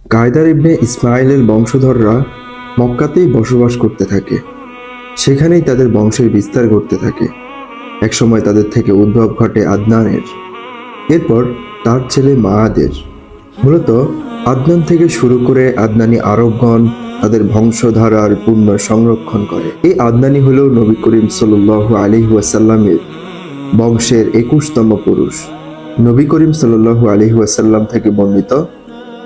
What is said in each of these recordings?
কায়দার ইবনে ইসমাইলের বংশধররা মক্কাতেই বসবাস করতে থাকে। সেখানেই তাদের বংশের বিস্তার ঘটতে থাকে। একসময় তাদের থেকে উদ্ভব ঘটে আদনানের, এরপর তার ছেলে মাআদের। মূলত আদনান থেকে শুরু করে আদনানি আরবগণ তাদের বংশধারার পূর্ণ সংরক্ষণ করে। এই আদনানি হল নবী করিম সাল্লাল্লাহু আলাইহি ওয়াসাল্লামের বংশের 21তম পুরুষ। নবী করিম সাল্লাল্লাহু আলাইহি ওয়াসাল্লাম থেকে বর্ণিত,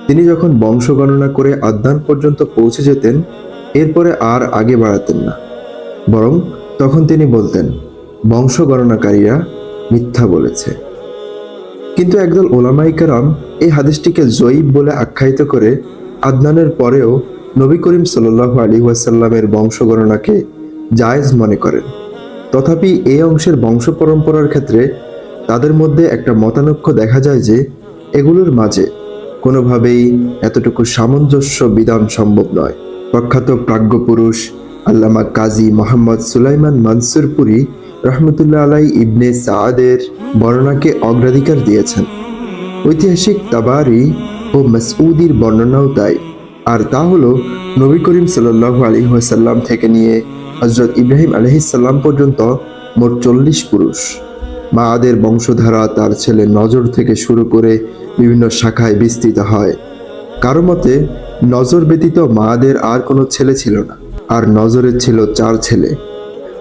তিনি যখন বংশ গণনা করে আদনান পর্যন্ত পৌঁছে যেতেন, এরপরে আর আগে বাড়াতেন না, বরং তখন তিনি বলতেন, বংশ গণনাকারীরা মিথ্যা বলেছে। কিন্তু একদল ওলামায়ে কেরাম এই হাদিসটিকে জয়ীব বলে আখ্যায়িত করে আদনানের পরেও নবী করিম সাল্লাল্লাহু আলাইহি ওয়াসাল্লামের বংশ গণনাকে জায়েজ মনে করেন। তথাপি এই অংশের বংশ পরম্পরার ক্ষেত্রে তাদের মধ্যে একটা মতানৈক্য দেখা যায় যে এগুলোর মাঝে কোনোভাবেই এতটুকু সামঞ্জস্য বিধান সম্ভব নয়। প্রখ্যাত প্রাজ্ঞ পুরুষ আল্লামা কাজী মোহাম্মদ সুলাইমান মানসুরপুরি রহমতুল্লাহ আলাই ইবনে সাআদের বর্ণনাকে অগ্রাধিকার দিয়েছেন। ঐতিহাসিক তাবারি ও মাসউদির বর্ণনাও তাই। আর তা হলো নবী করিম সাল্লাল্লাহু আলাইহি ওয়াসাল্লাম থেকে নিয়ে হযরত ইব্রাহিম আলাইহিস সালাম পর্যন্ত মোট 40 পুরুষ। মাআদের বংশধারা তার ছেলে নজর থেকে শুরু করে বিভিন্ন শাখায় বিস্তৃত হয়। কারো মতে নজর ব্যতীত মাআদের আর কোনো ছেলে ছিল না, আর নজরের ছিল 4 ছেলে।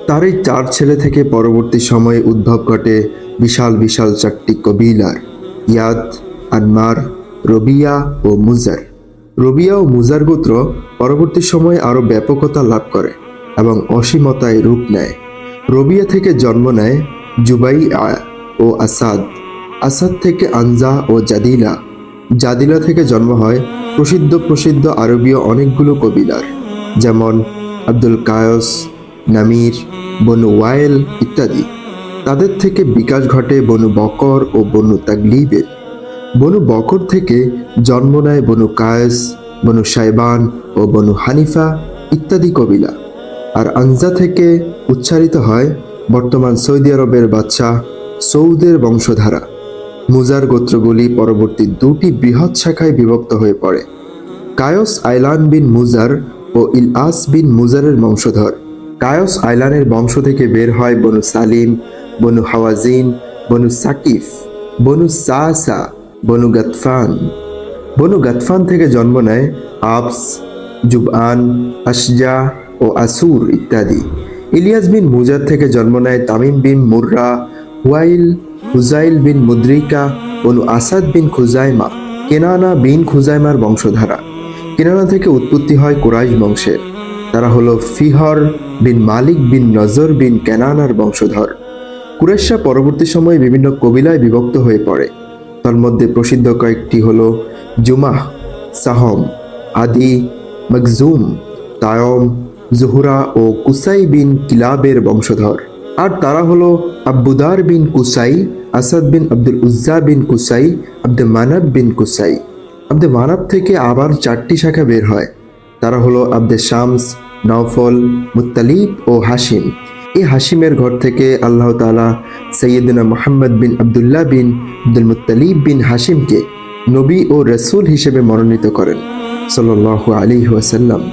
তার এই 4 ছেলে থেকে পরবর্তী সময়ে উদ্ভব ঘটে বিশাল বিশাল 4টি কবিলার, ইয়াদ, আনমার, রবিয়া ও মুজার। রবিয়া ও মুজার গোত্র পরবর্তী সময়ে আরও ব্যাপকতা লাভ করে এবং অসীমতায় রূপ নেয়। রবিয়া থেকে জন্ম নেয় জুবাইআ ও আসাদ। আসাদ থেকে আনজা ও জাদিলা। জাদিলা থেকে জন্ম হয় প্রসিদ্ধ প্রসিদ্ধ আরবীয় অনেকগুলো কবিলার, যেমন আব্দুল কায়স, নামির, বনু ওয়াইল ইত্যাদি। তাদের থেকে বিকাশ ঘটে বনু বকর ও বনু তাগলিবের। বনু বকর থেকে জন্ম নেয় বনু কায়েস, বনু শাইবান ও বনু হানিফা ইত্যাদি কবিলা। আর আনজা থেকে উচ্চারিত হয় বর্তমান সৌদি আরবের বাদশাহ সৌদের বংশধারা। মুজার গোত্রগুলি পরবর্তী 2টি বৃহৎ শাখায় বিভক্ত হয়ে পড়ে। কায়স আইলান বিন মুজার ও ইলআস বিন মুজারের বংশধর। কায়স আইলানের বংশ থেকে বের হয় বনু সালিম, বনু হাওয়াজিন, বনু সাকিফ, বনু সাসা, বনু গাতফান। বনু গাতফান থেকে জন্ম নেয় আবস, জুবআন, আশজা ও আসুর ইত্যাদি। ইলিয়াস বিন মুজার থেকে জন্ম নেয় তামিম বিন মুররা, হুয়াইল, হুজাইল বিন মুদ্রিকা, বনু আসাদ বিন খুজাইমা। কেনানা বিন খুজাইমার বংশধারা। কেনানা থেকে উৎপত্তি হয় কুরাইশ বংশের। তারা হলো ফিহর বিন মালিক বিন নজর বিন কেনানার বংশধর। কুরাইশরা পরবর্তী সময়ে বিভিন্ন কবিলায় বিভক্ত হয়ে পড়ে। তন্মধ্যে প্রসিদ্ধ কয়েকটি হলো জুমাহ, সাহম, আদি, মখজুম, তায়ম, জুহুরা ও কুসাই বিন কিলাবের বংশধর। আর তারা হলো আব্বুদার বিন কুসাই, আসাদ বিন আব্দুল উজ্জা বিন কুসাই, আব্দে মানাব বিন কুসাই। আব্দে মানাব থেকে আবার 4টি শাখা বের হয়। তারা হলো আব্দে শামস, নওফল, মুত্তালিব ও হাসিম। এই হাসিমের ঘর থেকে আল্লাহ তাআলা সৈয়দনা মুহাম্মদ বিন আব্দুল্লাহ বিন আব্দুল মুত্তালিব বিন হাসিমকে নবী ও রসুল হিসেবে মনোনীত করেন সাল্লাল্লাহু আলাইহি ওয়াসাল্লাম।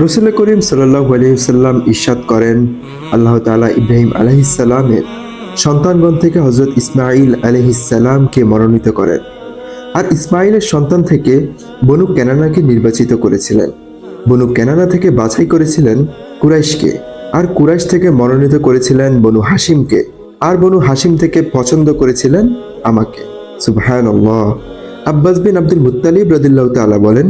রাসূল করিম সাল্লাল্লাহু আলাইহি ওয়াসাল্লাম ইরশাদ করেন, আল্লাহ তাআলা ইব্রাহিম আলাইহিস সালামের সন্তানগণ থেকে হযরত ইসমাঈল আলাইহিস সালামকে মনোনীত করেন। আর ইসমাঈলের সন্তান থেকে বনু কেনানাকে নির্বাচিত করেছিলেন। বনু কেনানা থেকে বাছাই করেছিলেন কুরাইশকে, আর কুরাইশ থেকে মনোনীত করেছিলেন বনু হাসিমকে, আর বনু হাসিম থেকে পছন্দ করেছিলেন আমাকে। সুবহানাল্লাহ। আব্বাস বিন আব্দুল মুত্তালিব রাদিয়াল্লাহু তাআলা বলেন,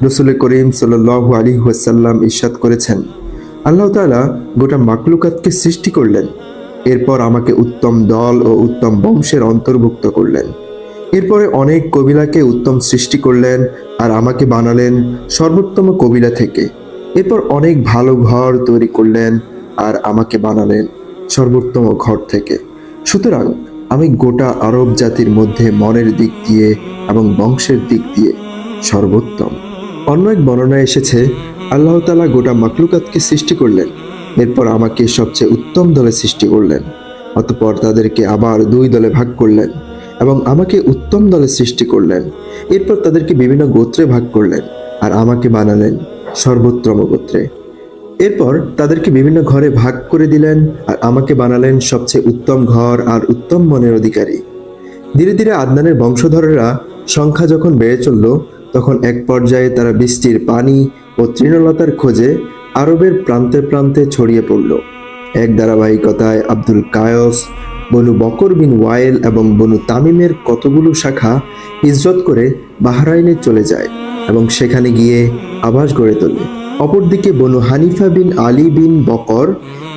রাসূল করিম সাল্লাল্লাহু আলাইহি ওয়াসাল্লাম ইরশাদ করেছেন, আল্লাহ তাআলা গোটা মাখলুকাতকে সৃষ্টি করলেন, এরপর আমাকে উত্তম দল ও উত্তম বংশের অন্তর্ভুক্ত করলেন। এরপরে অনেক কবিলাকে উত্তম সৃষ্টি করলেন, আর আমাকে বানালেন সর্বোত্তম কবিলা থেকে। এরপর অনেক ভালো ঘর তৈরি করলেন, আর আমাকে বানালেন সর্বোত্তম ঘর থেকে। সুতরাং আমি গোটা আরব জাতির মধ্যে মনের দিক দিয়ে এবং বংশের দিক দিয়ে সর্বোত্তম। অন্য এক বর্ণনায় এসেছে, আল্লাহ তাআলা গোটা মাখলুকাতকে সৃষ্টি করলেন, এরপর আমাকে সবচেয়ে উত্তম দলে সৃষ্টি করলেন, অতঃপর তাদেরকে আবার 2 দলে ভাগ করলেন। এবং আমাকে উত্তম দলে সৃষ্টি করলেন। এরপর তাদেরকে বিভিন্ন গোত্রে ভাগ করলেন আর আমাকে বানালেন সর্বোত্তম গোত্রে। এরপর তাদেরকে বিভিন্ন ঘরে ভাগ করে দিলেন আর আমাকে বানালেন সবচেয়ে উত্তম ঘর আর উত্তম মনের অধিকারী। ধীরে ধীরে আদনানের বংশধরেরা সংখ্যা যখন বেড়ে চলল, তখন এক পর্যায়ে তারা বৃষ্টির পানি ও তৃণলতার খোঁজে আরবের প্রান্তে প্রান্তে ছড়িয়ে পড়ল। এক ধারাবাহিকতায় আব্দুল কায়স, বনু বকর বিন ওয়াইল এবং বনু তামিমের কতগুলো শাখা হিজরত করে বাহরাইনে চলে যায় এবং সেখানে গিয়ে আবাস গড়ে তোলে। অপরদিকে বনু হানিফা বিন আলী বিন বকর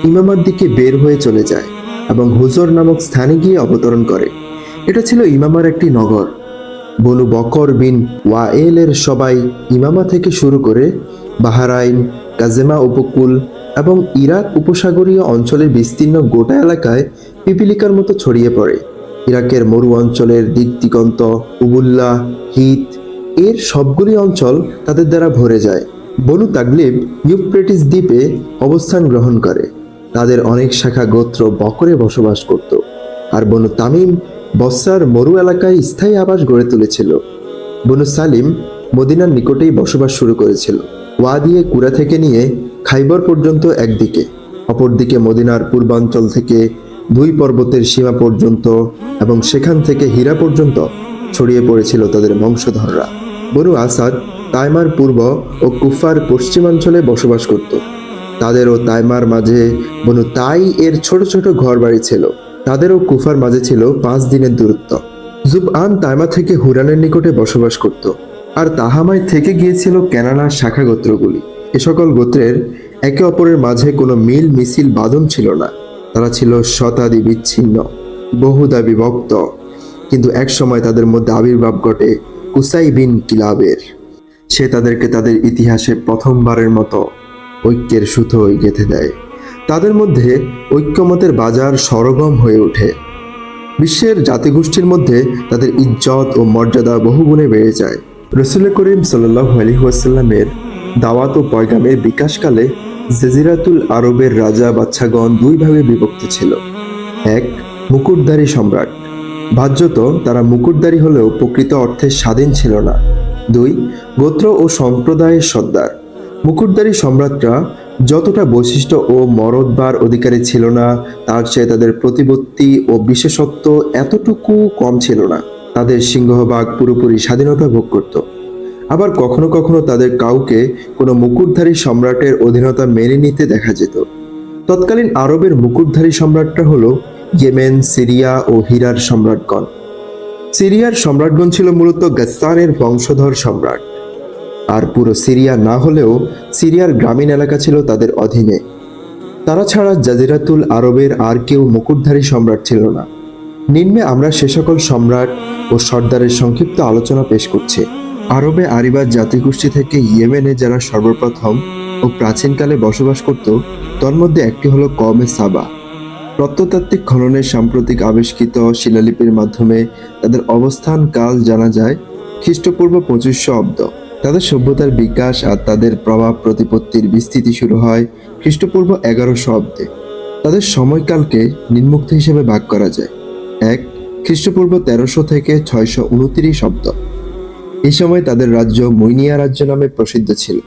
ইমামার দিকে বের হয়ে চলে যায় এবং হুজর নামক স্থানে গিয়ে অবতরণ করে। এটা ছিল ইমামার একটি নগর। বনু বকর বিন ওয়াইলের সবাই ইমামা থেকে শুরু করে বাহরাইন, কাজেমা উপকূল এবং ইরাক উপসাগরীয় অঞ্চলের বিস্তীর্ণ গোটা এলাকায় পিপিলিকার মতো ছড়িয়ে পড়ে। ইরাকের মরু অঞ্চলের দিক দিগন্ত, উবুল্লা, হিত এর সবগুলি অঞ্চল তাদের দ্বারা ভরে যায়। বনু তাগলিব ইউফ্রেটিস দ্বীপে অবস্থান গ্রহণ করে। তাদের অনেক শাখা গোত্র বকরে বসবাস করত। আর বনু তামিম বসরার মরু এলাকায় স্থায়ী আবাস গড়ে তুলেছিল। বনু সালিম মদিনার নিকটেই বসবাস শুরু করেছিল। ওয়াদিয়ে কুরা থেকে নিয়ে খাইবর পর্যন্ত একদিকে, অপরদিকে মদিনার পূর্বাঞ্চল থেকে 2 পর্বতের সীমা পর্যন্ত এবং সেখান থেকে হীরা পর্যন্ত ছড়িয়ে পড়েছিল তাদের বংশধররা। বনু আসাদ তাইমার পূর্ব ও কুফার পশ্চিমাঞ্চলে বসবাস করত। তাদেরও তাইমার মাঝে বনু তাই এর ছোট ছোট ঘর বাড়ি ছিল। তাদেরও কুফার মাঝে ছিল 5 দিনের দূরত্ব। জুবআন তাইমা থেকে হুরানের নিকটে বসবাস করত। আর তাহামায় থেকে গিয়েছিল কেনানার শাখা গোত্রগুলি। এ সকল গোত্রের একে অপরের মাঝে কোনো মিল মিছিল বাঁধন ছিল না। তারা ছিল শতাদি বিচ্ছিন্ন, বহুদা বিভক্ত। কিন্তু এক সময় তাদের মধ্যে আবির্ভাব ঘটে কুসাই বিন কিলাবের। সে তাদেরকে তাদের ইতিহাসে প্রথমবারের মতো ঐক্যের সুতোয় গেঁথে দেয়। তাদের মধ্যে ঐক্যমতের বাজার সরগম হয়ে ওঠে। বিশ্বের জাতিগোষ্ঠীর মধ্যে তাদের ইজ্জত ও মর্যাদা বহুগুণে বেড়ে যায়। রসুল করিম সাল্লাল্লাহু আলাইহি ওয়াসাল্লামের দাওয়াত ও পয়গামের বিকাশকালে জাজিরাতুল আরবের রাজা বাদশাগণ 2 ভাগে বিভক্ত ছিল। 1. মুকুটধারী সম্রাট। বাহ্যত তারা মুকুটধারী হলেও প্রকৃত অর্থে স্বাধীন ছিল না। 2. গোত্র ও সম্প্রদায়ের সর্দার। মুকুটধারী সম্রাটরা যতটা বৈশিষ্ট্য ও মরদবার অধিকারী ছিল না, তার চেয়ে তাদের প্রতিপত্তি ও বিশেষত্ব এতটুকু কম ছিল না। তাদের সিংহভাগ পুরোপুরি স্বাধীনতা ভোগ করত। আবার কখনো কখনো তাদের কাউকে কোনো মুকুটধারী সম্রাটের অধীনতা মেনে নিতে দেখা যেত। তৎকালীন আরবের মুকুটধারী সম্রাটরা হলো ইয়েমেন, সিরিয়া ও হিরার সম্রাটগণ। সিরিয়ার সম্রাটগণ ছিল মূলত গাসসানের বংশধর সম্রাট। আর পুরো সিরিয়া না হলেও সিরিয়ার গ্রামীণ এলাকা ছিল তাদের অধীনে। তারা ছাড়া জাজিরাতুল আরবের আর কেউ মুকুটধারী সম্রাট ছিল না। নিম্নে আমরা সে সকল সম্রাট ও সর্দারের সংক্ষিপ্ত আলোচনা পেশ করছি। আরবে আরিবাদ জাতিগোষ্ঠী থেকে ইয়েমেনে যারা সর্বপ্রথম ও প্রাচীনকালে বসবাস করত, তার মধ্যে একটি হলো কওমে সাবা। প্রত্নতাত্ত্বিক খননের সাম্প্রতিক আবিষ্কৃত শিলালিপির মাধ্যমে তাদের অবস্থান কাল জানা যায় খ্রিস্টপূর্ব 2500 অব্দ। তাদের সভ্যতার বিকাশ আর তাদের প্রভাব প্রতিপত্তির বিস্তৃতি শুরু হয় খ্রিস্টপূর্ব 1100 অব্দে। তাদের সময়কালকে নিম্নোক্ত হিসেবে ভাগ করা যায়। 1. খ্রিস্টপূর্ব 1300 থেকে 629 অব্দ। এই সময় তাদের রাজ্য মুইনিয়া রাজ্য নামে প্রসিদ্ধ ছিল।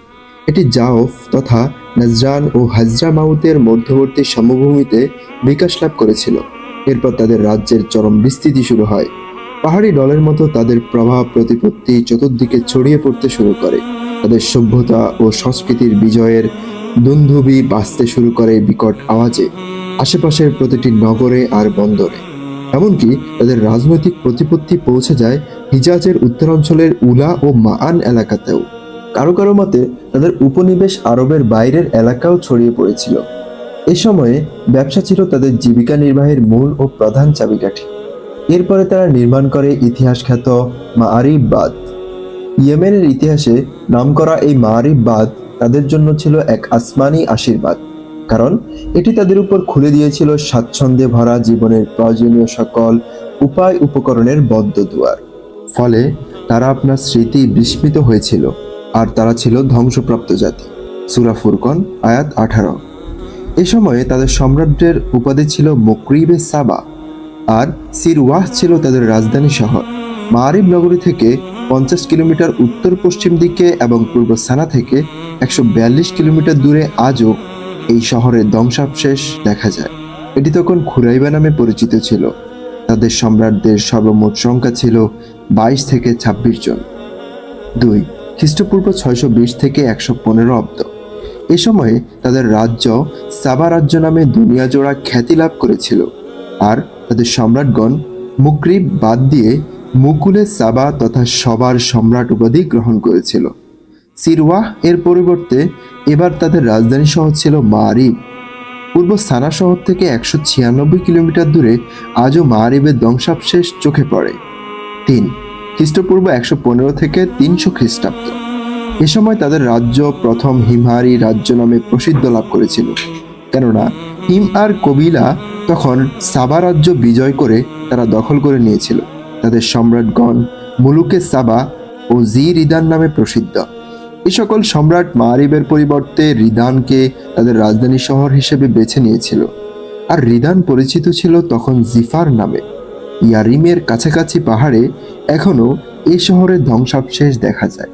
এটি জাওফ তথা নাজরান ও হাজরামাউতের মধ্যবর্তী সমভূমিতে বিকাশ লাভ করেছিল। এরপর তাদের রাজ্যের চরম বিস্তৃতি শুরু হয়। পাহাড়ি ডলের মতো তাদের প্রভাব প্রতিপত্তি চতুর্দিকে ছড়িয়ে পড়তে শুরু করে। তাদের সভ্যতা ও সংস্কৃতির বিজয়ের দুন্দুভি বাজতে শুরু করে বিকট আওয়াজে আশেপাশের প্রতিটি নগরে আর বন্দরে। এমনকি তাদের রাজনৈতিক প্রতিপত্তি পৌঁছে যায় হিজাজের উত্তরাঞ্চলের উলা ও মাআন এলাকাতেও। কারো কারো মতে তাদের উপনিবেশ আরবের বাইরের এলাকাও ছড়িয়ে পড়েছিল। এ সময়ে ব্যবসা ছিল তাদের জীবিকা নির্বাহের মূল ও প্রধান চাবিকাঠি। এরপরে তারা নির্মাণ করে ইতিহাস খ্যাত মাআরিব বাঁধ। ইয়েমেনের ইতিহাসে নামকরা এই মাআরিব বাঁধ তাদের জন্য ছিল এক আসমানি আশীর্বাদ, কারণ এটি তাদের উপর খুলে দিয়েছিল স্বাচ্ছন্দ্যে ভরা জীবনের প্রয়োজনীয় সকল উপায় উপকরণের বদ্ধ দুয়ার। ফলে তারা আপনার স্মৃতি বিস্মিত হয়েছিল, আর তারা ছিল ধ্বংসপ্রাপ্ত জাতি। সূরা ফুরকন আয়াত 18। এ সময়ে তাদের সম্রাটদের উপাধি ছিল মুকরিবে সাবা। আর সিরওয়াহ ছিল তাদের রাজধানী শহর। মারিব নগরী থেকে 50 কিলোমিটার উত্তর পশ্চিম দিকে এবং পূর্ব সানা থেকে 142 কিলোমিটার দূরে আজও এই শহরের ধ্বংসাবশেষ দেখা যায়। এটি তখন খুরাইবা নামে পরিচিত ছিল। তাদের সম্রাটদের সর্বমোট সংখ্যা ছিল 22 থেকে 26 জন। 2. খ্রিস্টপূর্ব 620 থেকে 115 অব্দ। এ সময়ে তাদের রাজ্য সাবা রাজ্য নামে দুনিয়া জোড়া খ্যাতি লাভ করেছিল, আর তাদের সম্রাটগণ মুকরিব বাদ দিয়ে মুকুলে সাবা তথা সবার সম্রাট উপাধি গ্রহণ করেছিল। সিরওয়াহ এর পরিবর্তে এবার তাদের রাজধানী শহর ছিল মারিব। পূর্ব সানা শহর থেকে 196 কিলোমিটার দূরে আজও মারিবের ধ্বংসাবশেষ চোখে পড়ে। 3. খ্রিস্টপূর্ব 115 থেকে 300 খ্রিস্টাব্দ। এ সময় তাদের রাজ্য প্রথম হিমহারি রাজ্য নামে প্রসিদ্ধ লাভ করেছিল, কেননা হিমআর কবিলা তখন সাবা রাজ্য বিজয় করে তারা দখল করে নিয়েছিল। তাদের সম্রাটগণ মুলুকে সাবা ও জি রিদান নামে প্রসিদ্ধ। এই সকল সম্রাট মারিবের পরিবর্তে রিদানকে তাদের রাজধানী শহর হিসেবে বেছে নিয়েছিল, আর রিদান পরিচিত ছিল তখন জিফার নামে। ইয়ারিমের কাছাকাছি পাহাড়ে এখনও এই শহরের ধ্বংসাবশেষ দেখা যায়।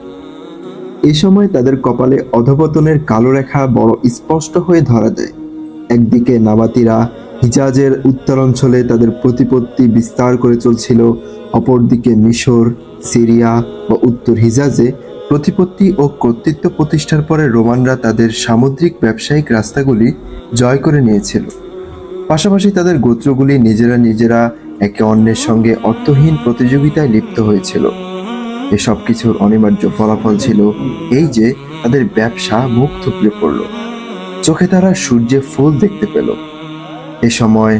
এ সময় তাদের কপালে অধপতনের কালো রেখা বড় স্পষ্ট হয়ে ধরা দেয়। একদিকে নাবাতিরা হিজাজের উত্তরাঞ্চলে তাদের প্রতিপত্তি বিস্তার করে চলছিল, অপরদিকে মিশর, সিরিয়া বা উত্তর হিজাজে প্রতিপত্তি ও কর্তৃত্ব প্রতিষ্ঠার পরে রোমানরা তাদের সামুদ্রিক ব্যবসায়িক রাস্তাগুলি জয় করে নিয়েছিল। পাশাপাশি তাদের গোত্রগুলি নিজেরা একে অন্যের সঙ্গে অর্থহীন প্রতিযোগিতায় লিপ্ত হয়েছিল। এসব কিছুর অনিবার্য ফলাফল ছিল এই যে তাদের ব্যবসা মুখ থুবড়ে পড়ল, চোখে তারা সূর্যে ফুল দেখতে পেল। এ সময়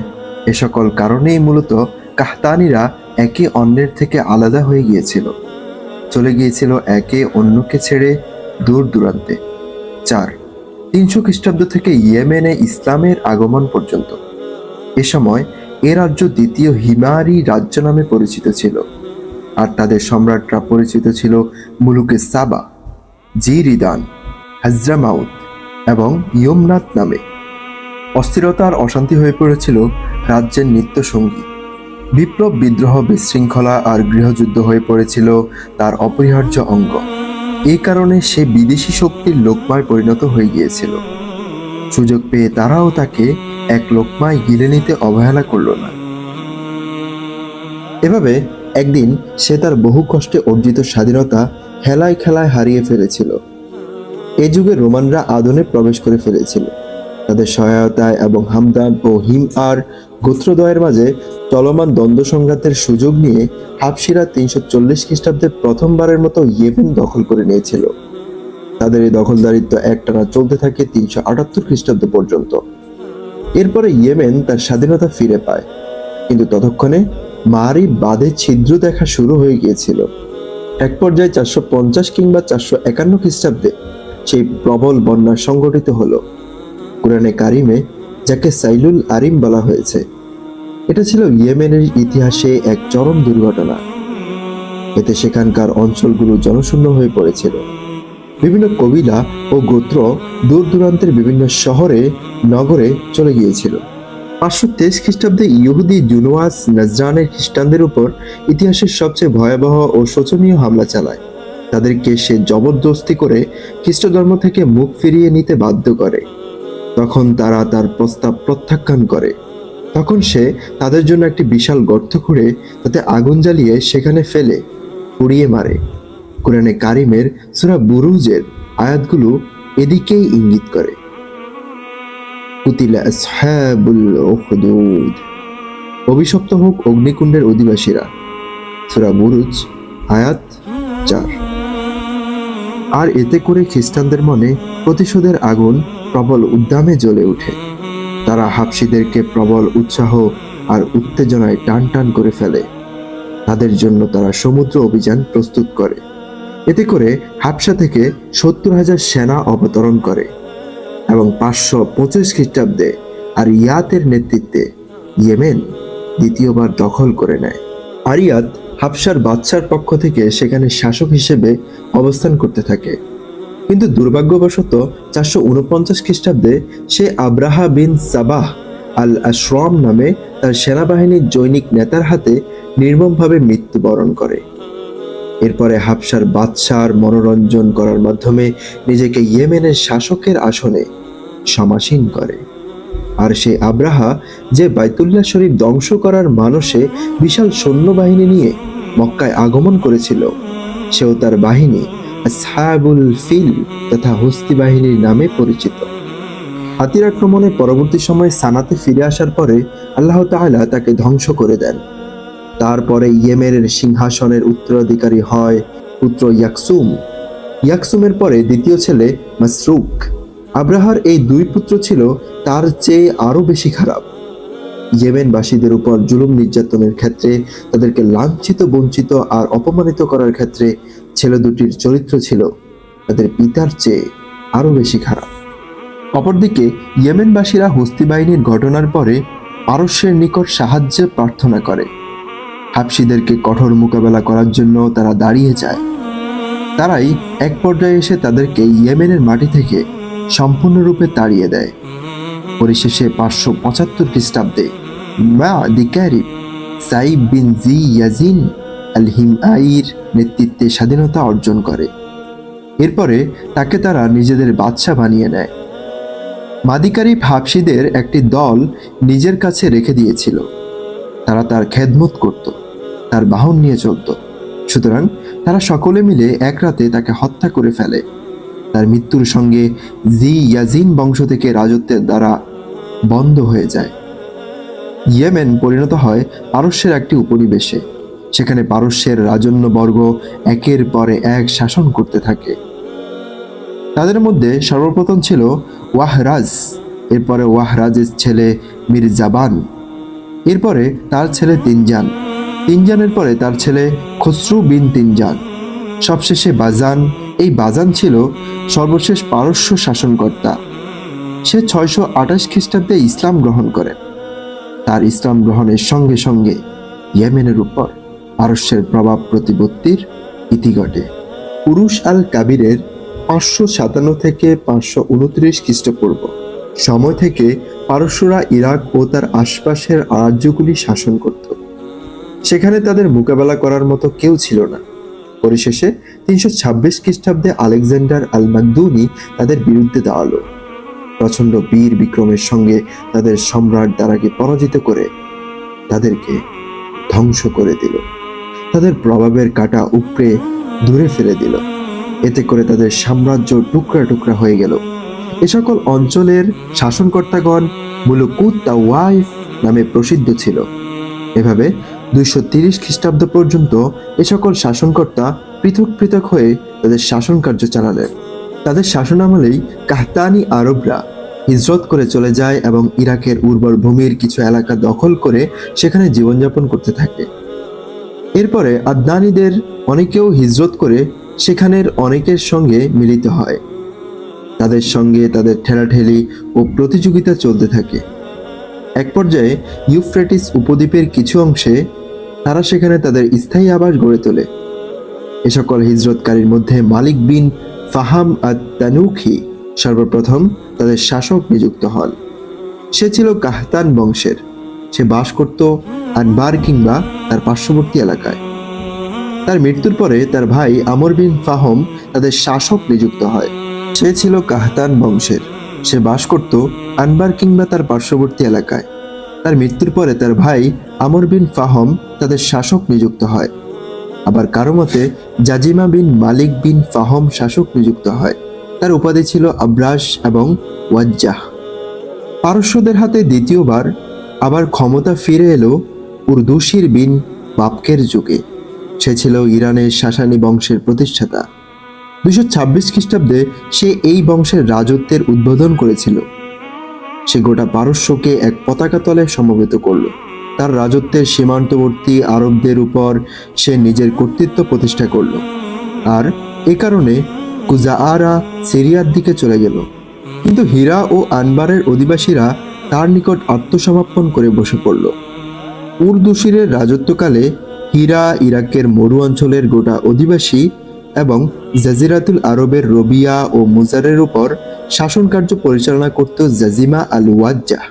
এ সকল কারণেই মূলত কাহতানিরা একে অন্যের থেকে আলাদা হয়ে গিয়েছিল, চলে গিয়েছিল একে অন্যকে ছেড়ে দূর দূরান্তে। 4. 300 খ্রিস্টাব্দ থেকে ইয়েমেনে ইসলামের আগমন পর্যন্ত। এ সময় এ রাজ্য দ্বিতীয় হিমারি রাজ্য নামে পরিচিত ছিল, আর তাদের সম্রাটরা পরিচিত ছিল মুলুকে সাবা, জি রিদান, হাজরামাউত এবং ইয়মনাত নামে। অস্থিরতা আর অশান্তি হয়ে পড়েছিল রাজ্যের নিত্য সঙ্গী। বিপ্লব, বিদ্রোহ, বিশৃঙ্খলা আর গৃহযুদ্ধ হয়ে পড়েছিল তার অপরিহার্য অঙ্গ। এই কারণে সে বিদেশি শক্তির লোকমায় পরিণত হয়ে গিয়েছিল। সুযোগ পেয়ে তারাও তাকে এক লোকমায় গিলে নিতে অবহেলা করল না। এভাবে একদিন সে তার বহু কষ্টে অর্জিত স্বাধীনতা হেলায় খেলায় হারিয়ে ফেলেছিল। এ যুগে রোমানরা আদনে প্রবেশ করে ফেলেছিল। তাদের সহায়তায় এবং হামদান ও হিমআর গোত্রদ্বয়ের মাঝে চলমান দ্বন্দ্ব সংঘাতের সুযোগ নিয়ে হাবশিরা 340 খ্রিস্টাব্দে প্রথমবারের মতো ইয়েমেন দখল করে নিয়েছিল। তাদের এই দখলদারিত্ব একটানা চলতে থাকে 378 খ্রিস্টাব্দ পর্যন্ত। এরপরে ইয়েমেন তার স্বাধীনতা ফিরে পায়, কিন্তু ততক্ষণে মারিব বাঁধে ছিদ্র দেখা শুরু হয়ে গিয়েছিল। এক পর্যায়ে 450 কিংবা 451 খ্রিস্টাব্দে সেই প্রবল বন্যা সংঘটিত হলো। কুরআনে কারিমে যাকে সাইলুল আরিম বলা হয়েছে, এটা ছিল ইয়েমেনের ইতিহাসে এক চরম দুর্ঘটনা। এতে সেখানকার অঞ্চলগুলো জনশূন্য হয়ে পড়েছিল। বিভিন্ন কবিলা ও গোত্র দূর দূরান্তের বিভিন্ন শহরে নগরে চলে গিয়েছিল। 523 খ্রিস্টাব্দে ইহুদি জুনুয়াস নাজরানের খ্রিস্টানদের উপর ইতিহাসের সবচেয়ে ভয়াবহ ও শোচনীয় হামলা চালায়। তাদেরকে সে জবরদস্তি করে খ্রিস্ট ধর্ম থেকে মুখ ফিরিয়ে নিতে বাধ্য করে। তখন তারা তার প্রস্তাব প্রত্যাখ্যান করে। তখন সে তাদের জন্য একটি বিশাল গর্ত খুঁড়ে তাতে আগুন জ্বালিয়ে সেখানে ফেলে পুড়িয়ে মারে। কুরআনে কারিমের সূরা বুরুজের আয়াতগুলো এদিকেই ইঙ্গিত করে। কুতিলা আসহাবুল উখদুদ, অভিশপ্ত হোক অগ্নিকুণ্ডের অধিবাসীরা। সূরা বুরুজ আয়াত 4। আর এতে করে খ্রিস্টানদের মনে প্রতিশোধের আগুন প্রবল উদ্দামে জ্বলে ওঠে। তারা হাবশীদেরকে প্রবল উৎসাহ আর উত্তেজনায় টান টান করে ফেলে। তাদের জন্য তারা সমুদ্র অভিযান প্রস্তুত করে। এতে করে হাবশা থেকে 70,000 সেনা অবতরণ করে এবং 525 খ্রিস্টাব্দে আরিয়াতের নেতৃত্বে ইয়েমেন দ্বিতীয়বার দখল করে নেয়। আরিয়াত হাবশার বাদশার পক্ষ থেকে সেখানে শাসক হিসেবে অবস্থান করতে থাকে, কিন্তু দুর্ভাগ্যবশত 449 খ্রিস্টাব্দে সে আব্রাহা বিন সাবাহ আল আশরাম নামে তার সেনাবাহিনীর জৈনিক নেতার হাতে নির্মমভাবে মৃত্যুবরণ করে। এরপরে হাবশার বাদশার মনোরঞ্জন করার মাধ্যমে নিজেকে ইয়েমেনের শাসকের আসনে সমাসীন করে। আর সেই আব্রাহা যে বাইতুল্লাহ শরীফ ধ্বংস করার মানসে বিশাল সৈন্যবাহিনী নিয়ে মক্কায় আগমন করেছিল, সেও তার বাহিনী আসহাবুল ফিল তথা হস্তি বাহিনীর নামে পরিচিত। হাতির আক্রমণে পরবর্তী সময়ে সানাতে ফিরে আসার পরে আল্লাহ তাআলা তাকে ধ্বংস করে দেন। তারপরে ইয়েমেনের সিংহাসনের উত্তরাধিকারী হয় পুত্র ইয়াকসুম। ইয়াকসুমের পরে দ্বিতীয় ছেলে মাসরুক। আব্রাহার এই দুই পুত্র ছিল তার চেয়ে আরো বেশি খারাপ। ইয়েমেনবাসীদের উপর জুলুম নির্যাতনের ক্ষেত্রে, তাদেরকে লাঞ্ছিত, বঞ্চিত আর অপমানিত করার ক্ষেত্রে ছেলে দুটির চরিত্র ছিল তাদের পিতার চেয়ে আরো বেশি খারাপ। অপরদিকে ইয়েমেনবাসীরা হস্তি বাহিনীর ঘটনার পরে পারস্যের নিকট সাহায্য প্রার্থনা করে। হাবশীদেরকে কঠোর মোকাবেলা করার জন্য তারা দাঁড়িয়ে যায়। তারাই এক পর্যায়ে এসে তাদেরকে ইয়েমেনের মাটি থেকে সম্পূর্ণরূপে তাড়িয়ে দেয়। পরিশেষে 575 খ্রিস্টাব্দে মা'দি কারিব সাইব বিন জি ইয়াজিন আল হিমআইর নেতৃত্বে স্বাধীনতা অর্জন করে। এরপরে তাকে তারা নিজেদের বাদশা বানিয়ে নেয়। মা'দি কারিব হাবশীদের একটি দল নিজের কাছে রেখে দিয়েছিল। তারা তার খেদমত করত, তার বাহন নিয়ে চলত। সুতরাং তারা সকলে মিলে এক রাতে তাকে হত্যা করে ফেলে। তার মৃত্যুর সঙ্গে জি ইয়াজিন বংশ থেকে রাজত্বের দ্বারা বন্ধ হয়ে যায়। ইয়েমেন পরিণত হয় পারস্যের একটি উপনিবেশে। সেখানে পারস্যের রাজন্যবর্গ একের পরে এক শাসন করতে থাকে। তাদের মধ্যে সর্বপ্রথম ছিল ওয়াহরাজ, এরপরে ওয়াহরাজের ছেলে মির্জাবান, এরপরে তার ছেলে তিনজান, তিনজানের পরে তার ছেলে খসরু বিন তিনজান, সবশেষে বাজান। এই বাজান ছিল সর্বশেষ পারস্য শাসনকর্তা। সে 628 খ্রিস্টাব্দে ইসলাম গ্রহণ করেন। তার ইসলাম গ্রহণের সঙ্গে সঙ্গে ইয়েমেনের উপর পারস্যের প্রভাব প্রতিপত্তির ইতি ঘটে। উরুশ আল কাবিরের 557 থেকে 529 খ্রিস্টপূর্ব সময় থেকে পারস্যরা ইরাক ও তার আশপাশের রাজ্যগুলি শাসন করত। সেখানে তাদের মোকাবেলা করার মতো কেউ ছিল না। পরিশেষে 326 খ্রিস্টাব্দে আলেকজান্ডার আল মাকদুনি তাদের বিরুদ্ধে দাঁড়ালো। প্রচণ্ড বীর বিক্রমের সঙ্গে তাদের সম্রাট দ্বারাকে পরাজিত করে তাদেরকে ধ্বংস করে দিল। তাদের প্রভাবের কাঁটা উপড়ে দূরে ফেলে দিল। এতে করে তাদের সাম্রাজ্য টুকরা টুকরা হয়ে গেল। এ সকল অঞ্চলের শাসনকর্তাগণ মুলুকুত তাওয়াইফ নামে প্রসিদ্ধ ছিল। এভাবে 230 খ্রিস্টাব্দ পর্যন্ত এ সকল শাসনকর্তা পৃথক পৃথক হয়ে তাদের শাসন কার্য চালালেন। তাদের শাসনামলেই কাহতানি আরবরা হিজরত করে চলে যায় এবং ইরাকের উর্বর ভূমির কিছু এলাকা দখল করে সেখানে জীবনযাপন করতে থাকে। এরপরে আদনানীদের অনেকেও হিজরত করে সেখানের অনেকের সঙ্গে মিলিত হয়। তাদের সঙ্গে তাদের ঠেলাঠেলি ও প্রতিযোগিতা চলতে থাকে। এক পর্যায়ে ইউফ্রেটিস উপদ্বীপের কিছু অংশে তারা সেখানে তাদের স্থায়ী আবাস গড়ে তোলে। এ সকল হিজরতকারীর মধ্যে মালিক বিন ফাহাম আত-তানুখি সর্বপ্রথম তাদের শাসক নিযুক্ত হন। সে ছিল কাহতান বংশের। সে বাস করত আনবার কিংবা তার পার্শ্ববর্তী এলাকায়। তার মৃত্যুর পরে তার ভাই আমর বিন ফাহম তাদের শাসক নিযুক্ত হয়। সে ছিল কাহতান বংশের। সে বাস করত আনবার কিংবা তার পার্শ্ববর্তী এলাকায়। তার মৃত্যুর পরে তার ভাই আমর বিন ফাহম তাদের শাসক নিযুক্ত হয়। আবার কারো মতে জাজিমা বিন মালিক বিন ফাহম শাসক নিযুক্ত হয়। তার উপাধি ছিল আব্রাস এবং ওয়াজ্জাহ। পারস্যদের হাতে দ্বিতীয়বার আবার ক্ষমতা ফিরে এলো উর্দুশির বিন বাবকের যুগে। সে ছিল ইরানের সাসানি বংশের প্রতিষ্ঠাতা। 226 খ্রিস্টাব্দে সে এই বংশের রাজত্বের উদ্বোধন করেছিল। সে গোটা পারস্যকে এক পতাকা তলে সমবেত করল। তার রাজত্বের সীমান্তবর্তী আরবদের উপর সে নিজের কর্তৃত্ব প্রতিষ্ঠা করল। আর এ কারণে কুজাআরা সিরিয়ার দিকে চলে গেল। কিন্তু হীরা ও আনবারের অধিবাসীরা তার নিকট আত্মসমর্পণ করে বসে পড়ল। উর্দুশিরের রাজত্বকালে হীরা ইরাকের মরু অঞ্চলের গোটা অধিবাসী এবং জাজিরাতুল আরবের রবিয়া ও মুজারের উপর শাসন কার্য পরিচালনা করত জাজিমা আল ওয়াজ্জাহ।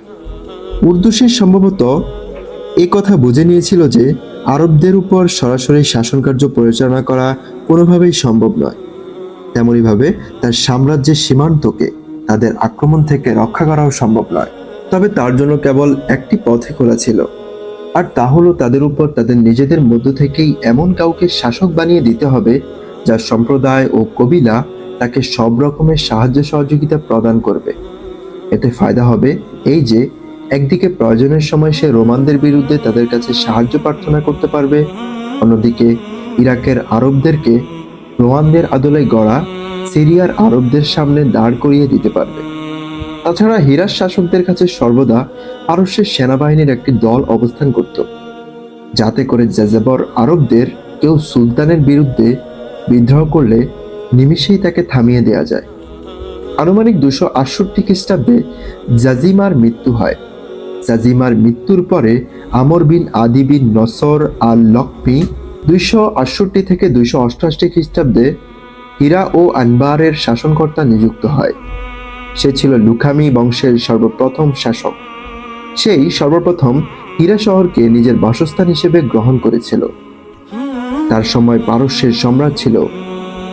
উর্দুশের সম্ভবত এ কথা বুঝে নিয়েছিল যে আরবদের উপর সরাসরি শাসনকার্য পরিচালনা করা কোনোভাবেই সম্ভব নয়। তেমনইভাবে তার সাম্রাজ্যের সীমান্তকে তাদের আক্রমণ থেকে রক্ষা করাও সম্ভব নয়। তবে তার জন্য কেবল একটি পথই খোলা ছিল, আর তা হলো তাদের উপর তাদের নিজেদের মধ্য থেকেই এমন কাউকে শাসক বানিয়ে দিতে হবে যার সম্প্রদায় ও কবিলা তাকে সব রকমের সাহায্য সহযোগিতা প্রদান করবে। এতে ফায়দা হবে এই যে একদিকে প্রয়োজনের সময় সে রোমানদের বিরুদ্ধে তাদের কাছে সাহায্য প্রার্থনা করতে পারবে, অন্যদিকে ইরাকের আরবদেরকে রোমানদের আদলে গড়া সিরিয়ার আরবদের সামনে দাঁড় করিয়ে দিতে পারবে। তাছাড়া হিরাস শাসকদের কাছে সর্বদা পারস্যের সেনাবাহিনীর একটি দল অবস্থান করত, যাতে করে যাযাবর আরবদের কেউ সুলতানের বিরুদ্ধে বিদ্রোহ করলে নিমিষেই তাকে থামিয়ে দেয়া যায়। আনুমানিক 268 খ্রিস্টাব্দে জাজিমার মৃত্যু হয়। জাজিমার মৃত্যুর পরে আমর বিন আদি বিন নসর আল লকমি 268 থেকে 288 খ্রিস্টাব্দে হীরা ও আনবারের শাসনকর্তা নিযুক্ত হয়। সে ছিল লুখামি বংশের সর্বপ্রথম শাসক। সেই সর্বপ্রথম হীরা শহরকে নিজের বাসস্থান হিসেবে গ্রহণ করেছিল। তার সময় পারস্যের সম্রাট ছিল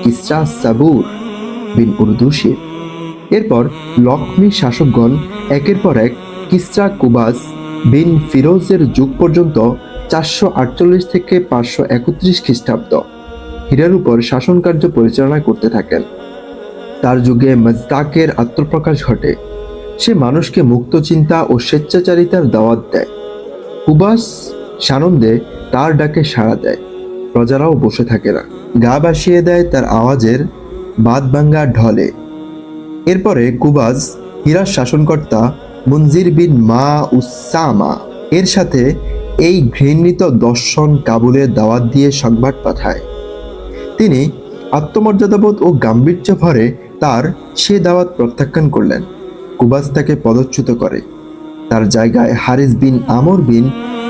কিসরা সাবুর বিন উর্দুশির। এরপর লকমি শাসকগণ একের পর এক কিসরা কুবাস বিন ফিরোজের যুগ পর্যন্ত 448 থেকে 531 খ্রিস্টাব্দ হীরার উপর শাসনকার্য পরিচালনা করতে থাকেন। তার যুগে মজদাকের আত্মপ্রকাশ ঘটে। সে মানুষকে মুক্ত চিন্তা ও স্বেচ্ছাচারিতার দাওয়াত দেয়। কুবাস সানন্দে তার ডাকে সাড়া দেয়। প্রজারাও বসে থাকে না, গা ভাসিয়ে দেয় তার আওয়াজের বাদভাঙ্গা ঢলে। এরপরে কুবাস হীরার শাসনকর্তা মুনজির বিন মা উসামা এর সাথে এই ঘৃণিত দর্শন কাবুলের দাওয়াত দিয়ে সংবাদ পাঠায়। তিনি আত্মমর্যাদাবোধ ও গাম্ভীর্য ভরে তার সে দাওয়াত প্রত্যাখ্যান করলেন। কুবাস তাকে পদচ্যুত করে। তার জায়গায় হারিস বিন আমর বিন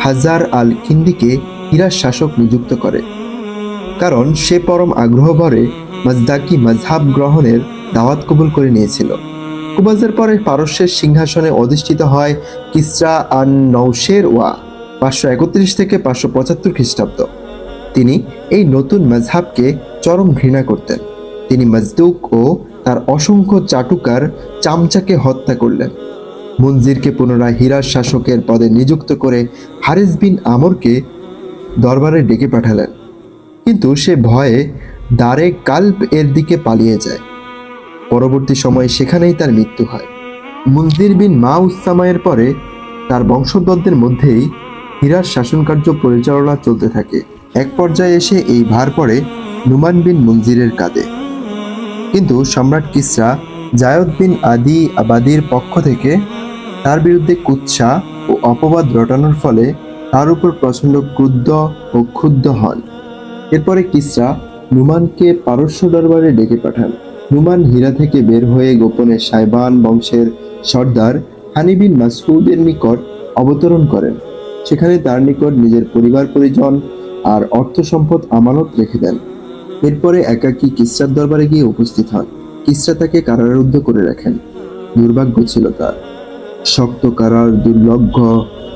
হাজার আল কিন্দিকে হীরার শাসক নিযুক্ত করে, কারণ সে পরম আগ্রহ ভরে মজদাকি মজহাব গ্রহণের দাওয়াত কবুল করে নিয়েছিল। কুবাসের পরে পারস্যের সিংহাসনে অধিষ্ঠিত হয় কিসরা আন নওশের ওয়া 531 থেকে 575 খ্রিস্টাব্দ। তিনি এই নতুন মজহাবকে চরম ঘৃণা করতেন। তিনি মজদুক ও তার অসংখ্য চাটুকার চামচাকে হত্যা করলেন। মুনজিরকে পুনরায় হীরার শাসকের পদে নিযুক্ত করে হারিস বিন আমরকে দরবারে ডেকে পাঠালেন, কিন্তু সে ভয়ে দারে কাল্ব এর দিকে পালিয়ে যায়। পরবর্তী সময়ে সেখানেই তার মৃত্যু হয়। মুনজির বিন মা উসামায়ের পরে তার বংশধরদের মধ্যেই হীরার শাসনকার্য পরিচালনা চলতে থাকে। এক পর্যায়ে এসে এই ভার পড়ে নুমান বিন মুনজিরের কাঁধে। কিন্তু সম্রাট কিসরা জায়দ বিন আদি আবাদির পক্ষ থেকে তার বিরুদ্ধে কুৎসা ও অপবাদ রটানোর ফলে তার উপর প্রচণ্ড ক্রুদ্ধ ও ক্ষুব্ধ হন। এরপরে কিসরা নুমানকে পারস্য দরবারে ডেকে পাঠান। নুমান হীরা থেকে বের হয়ে গোপনে সাইবান বংশের সর্দার হানি বিন মাসউদের নিকট অবতরণ করেন। সেখানে তার নিকট নিজের পরিবার পরিজন আর অর্থ সম্পদ আমানত রেখে দেন। এরপরে একাকী কিসরার দরবারে গিয়ে উপস্থিত হন। কিসরা তাকে কারারুদ্ধ করে রাখেন। দুর্ভাগ্য ছিল তার। শক্ত কারার দুর্লভ্য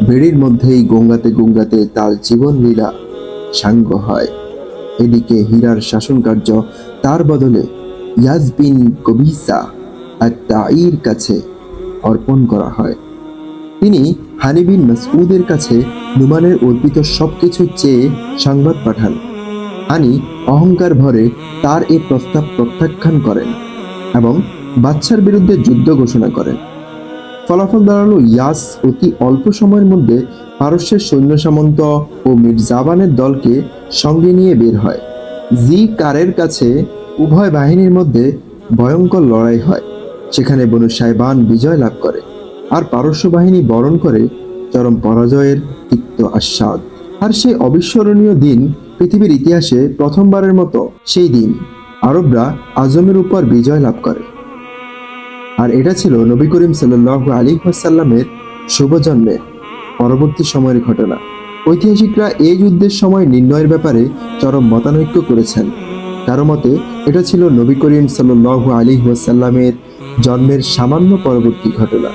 বেড়ির মধ্যেই গঙ্গাতে গঙ্গাতে তার জীবন লীলা সাঙ্গ হয়। এদিকে হীরার শাসনকার্য তার বদলে ইয়াজ বিন কবিসা আর তাইর কাছে অর্পণ করা হয়। তিনি হানি বিন মাসউদের কাছে নুমানের অর্পিত সবকিছু চেয়ে সংবাদ পাঠান। হানি অহংকার ভরে তার এই প্রস্তাব প্রত্যাখ্যান করেন এবং বাদশার বিরুদ্ধে যুদ্ধ ঘোষণা করেন। ফলাফল দাঁড়ালো ইয়াস অতি অল্প সময়ের মধ্যে পারস্যের সৈন্য সামন্ত ও মির্জাবানের দলকে সঙ্গে নিয়ে বের হয়। জি কারের কাছে উভয় বাহিনীর মধ্যে ভয়ঙ্কর লড়াই হয়। সেখানে বনু সাইবান বিজয় লাভ করে, আর পারস্য বাহিনী বরণ করে চরম পরাজয়ের তিক্ত আস্বাদ। আর সেই অবিস্মরণীয় দিন পৃথিবীর ইতিহাসে প্রথমবারের মতো সেই দিন আরবরা আজমের উপর বিজয় লাভ করে। আর এটা ছিল নবী করিম সাল্লাল্লাহু আলাইহি ওয়াসাল্লামের শুভ জন্মের পরবর্তী সময়ের ঘটনা। ঐতিহাসিকরা এই যুদ্ধের সময় নির্ণয়ের ব্যাপারে চরম মতানৈক্য করেছেন। কারো মতে এটা ছিল নবী করিম সাল্লাল্লাহু আলাইহি ওয়াসাল্লামের জন্মের সামান্য পরবর্তী ঘটনা,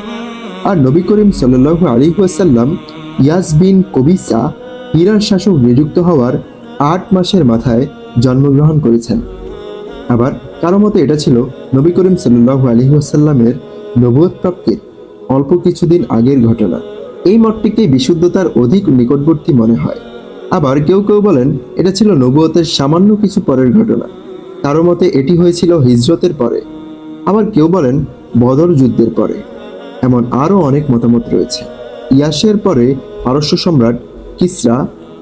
আর নবী করিম সাল্লাল্লাহু আলাইহি ওয়াসাল্লাম ইয়াস বিন কবিসা হিরার শাসক নিযুক্ত হওয়ার 8 মাসের মাথায় জন্মগ্রহণ করেছেন। আবার কারো মতে এটা ছিল নবী করিম সাল্লাল্লাহু আলাইহি ওয়াসাল্লামের নবুয়ত প্রাপ্তির অল্প কিছুদিন আগের ঘটনা। এই মতটিকে বিশুদ্ধতার অধিক নিকটবর্তী মনে হয়। আবার কেউ কেউ বলেন এটা ছিল নবুয়তের সামান্য কিছু পরের ঘটনা। কারো মতে এটি হয়েছিল হিজরতের পরে, আবার কেউ বলেন বদর যুদ্ধের পরে। এমন আরও অনেক মতামত রয়েছে। ইয়াসের পরে পারস্য সম্রাট কিসরা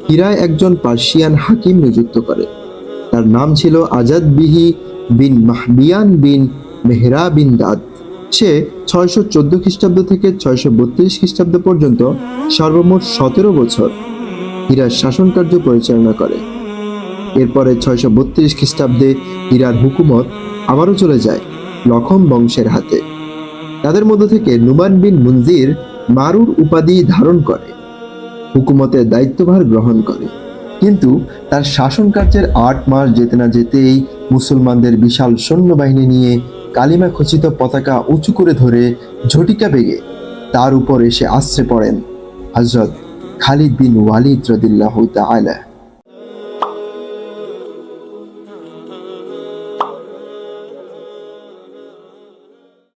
হিরায় একজন পার্সিয়ান হাকিম নিযুক্ত করে। তার নাম ছিল আজাদ বিহি বিন মাহবিয়ান বিন মেহরা বিন দাদ। সে 614 খ্রিস্টাব্দ থেকে 632 খ্রিস্টাব্দ পর্যন্ত সর্বমোট 17 বছর হীরার শাসনকার্য পরিচালনা করে। এরপরে 632 খ্রিস্টাব্দে হীরার হুকুমত আবারও চলে যায় লখম বংশের হাতে। তাদের মধ্য থেকে নুমান বিন মুনজির মারুর উপাধি ধারণ করে হুকুমতের দায়িত্বভার গ্রহণ করে। কিন্তু তার শাসনকার্যের 8 মাস যেতে না যেতেই মুসলমানদের বিশাল সৈন্যবাহিনী নিয়ে কালিমা খচিত পতাকা উঁচু করে ধরে ঝটিকা বেগে তার উপর এসে আশ্রে পড়েন হযরত খালিদ বিন ওয়ালিদ রাদিয়াল্লাহু তাআলা।